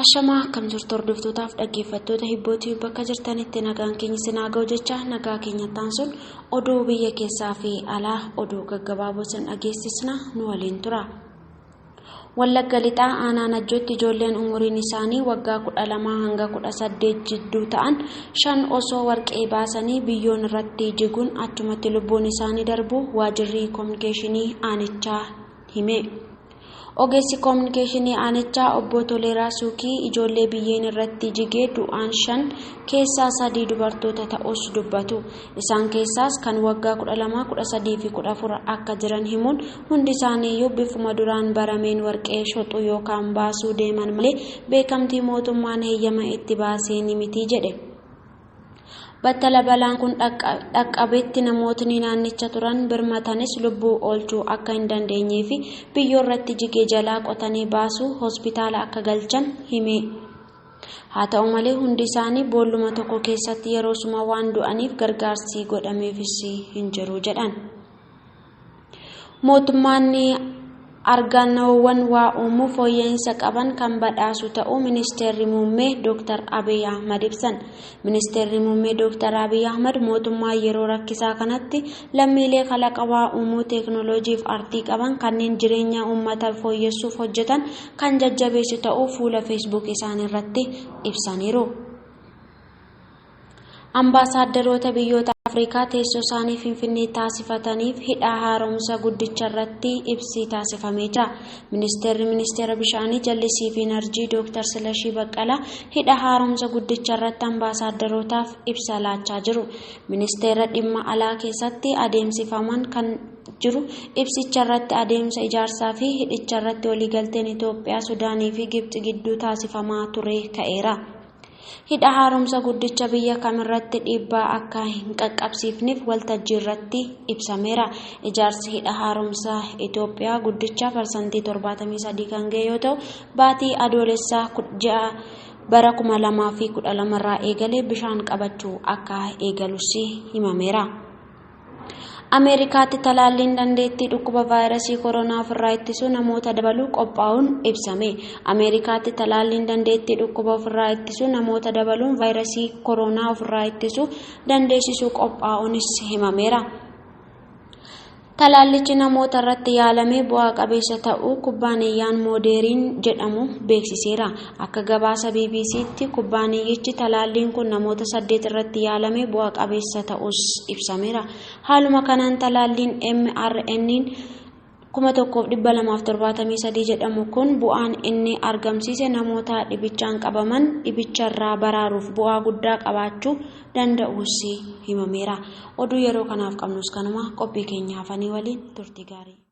Ashamaa akkam jirtu hordoftootaafi dhaggeeffattoota hibbootii bakka jirtanitti nagaan keenya sinaa ga'u jecha nagaa keenya taansuun oduu biyya keessaa fi alaa oduu gaggabaaboo san dhageessisna nu waliin tura. Wallagga Lixaa aanaa Najjootti ijoolleen umuriin isaanii waggaa 12 hanga 18 jidduu ta'an 5 osoo warqee baasanii biyyoon irratti jiguun achumatti lubbuun isaanii darbu waajjirri kominikeeshinii aanichaa hime. Ogeessi kominikeeshinii aanichaa obbo Toleeraa Suukii ijoollee biyyeen irratti jigee du'aan 5 keessaa 3 dubartoota ta'us dubbatu. Isaan keessaas kan waggaa 12, 13 fi 14 akka jiran himuun hundi isaaniiyyuu bifuma duraan barameen warqee shoxuu yookaan baasuu deeman malee beekamtii mootummaan heeyyama itti baasee ni miti jedhe. Battala balaan kun dhaqqabetti namootni naannicha turan birmatanis lubbuu oolchuu akka hin dandeenyee fi biyyoo irratti jigee jalaa qotanii baasuu hospitaala akka galchan hime. Haa ta'u malee hundi isaanii boolluma tokko keessatti yeroo suma waan du'aniif gargaarsi godhameefis hin jiru jedhan. Mootummaan argannoowwan waa uumuu fooyya'insa qaban kan badhaasu ta'uu Ministeerri Muummee Dr. Abiy Ahmad ibsan. Ministeerri Muummee Dr. Abiy Ahmad mootummaa yeroo rakkisaa kanatti lammiilee kalaqa waa uumuu teekinooloojii fi aartii qaban kanneen jireenya uummataa fooyyessuuf hojjetan kan jajjabeessu ta'uu fuula Facebook isaanii irratti ibsaniiru. Ambaasaaddaroota biyyoota Afrikaa teessoo isaanii Finfinnee taasifataniif hidha haaromsa guddicha irratti ibsi taasifamee jira. Ministeera bishaanii jallisii fi enerjii Dr. Silashii Baqqalaa hidha haaromsa guddicha irratti ambaasaaddarootaaf ibsa laachaa jiru. Ministeera dhimma alaa keessatti adeemsifaman kan jiru ibsicha irratti adeemsa ijaarsaa fi hidhicha irratti waliigalteen Itoophiyaa, Sudaanii fi Gibxi gidduu taasifamaa ture ka'eera. Hidha haaromsa guddicha biyya kamirratti dhiibbaa akka hin qaqqabsiifneef waltajjii irratti ibsameera. Ijaarsi hidha haaromsa Itoophiyaa guddicha parsantii 73 kan ga'e yoo ta'u, baatii adoolessaa 6 bara 2012 irraa eegalee bishaan qabachuu akka eegalus himameera. Ameerikaatti talaalliin dandeettii dhukkuba vaayirasii koronaa ofirraa ittisuu namoota dabaluu qophaa'uun ibsame. Ameerikaatti talaalliin dandeettii dhukkuba ofirraa ittisuu namoota dabaluun vaayirasii koronaa ofirraa ittisuu dandeessisuu qophaa'uunis himameera. Talaallichi namoota irratti yaalamee bu'aa qabeessa ta'uu kubbaaniyyaan Mooderiin jedhamu beeksiseera. Akka gabaasa BBC'tti kubbaaniyyichi talaalliin kun namoota 8 irratti yaalamee bu'aa qabeessa ta'us ibsameera. Haaluma kanaan talaalliin mRNA'n 1273 jedhamu kun bu'aan inni argamsiise namoota dhibichaan qabaman dhibicharraa baraaruuf bu'aa guddaa qabaachuu danda'us himameera. Oduu yeroo kanaaf qabnus kanuma qophii keenya hafanii waliin turtii gaarii.